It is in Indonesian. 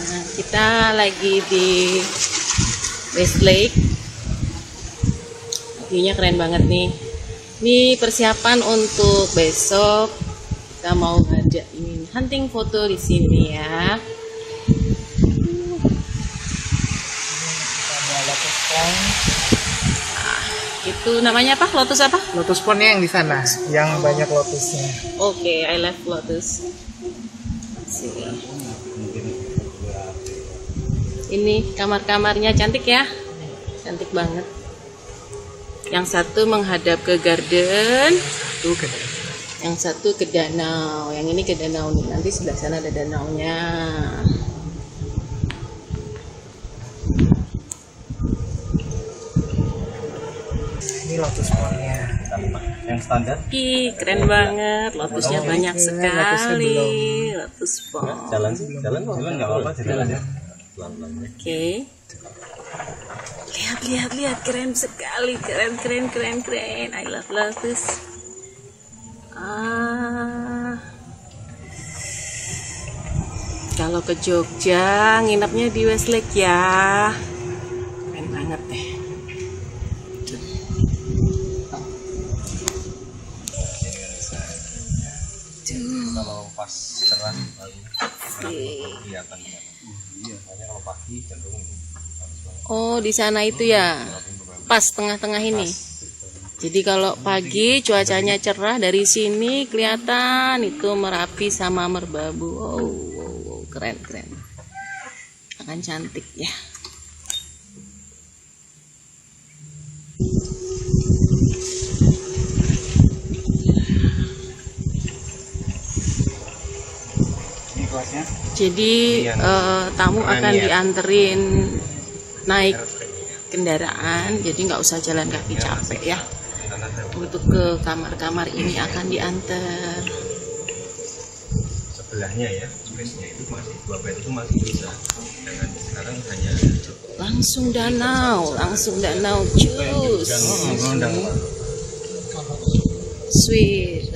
Nah, kita lagi di Westlake. View-nya keren banget nih. Ini persiapan untuk besok. Kita mau ngadain hunting foto di sini ya. Itu namanya apa? Lotus apa? Lotus pondnya yang di sana, yang banyak lotusnya. Oke, I love lotus. Ini kamar-kamarnya cantik ya, cantik banget. Yang satu menghadap ke garden, yang satu ke danau. Yang ini ke danau nih. Nanti sebelah sana ada danaunya. Ini lotus pondnya. Yang standar. Ih, keren banget. Lotusnya banyak sekali. Lotus pond. Jalan nggak apa-apa, jalan aja. Oke. Lihat, keren sekali, keren. I love lotus. Kalau ke Jogja, nginepnya di Westlake ya. Keren banget deh. Kalau pas cerah kelihatan. Iya, hanya kalau pagi cenderung Oh, di sana itu ya, pas tengah-tengah ini. Jadi kalau pagi cuacanya cerah, dari sini kelihatan itu Merapi sama Merbabu. Wow, keren. Akan cantik ya. Jadi tamu akan dianterin naik kendaraan, jadi nggak usah jalan kaki capek ya. Untuk ke kamar-kamar ini akan diantar. sebelahnya ya, space-nya itu masih 2 bed itu masih bisa. Dengan sekarang hanya Langsung danau, cus. Sweet.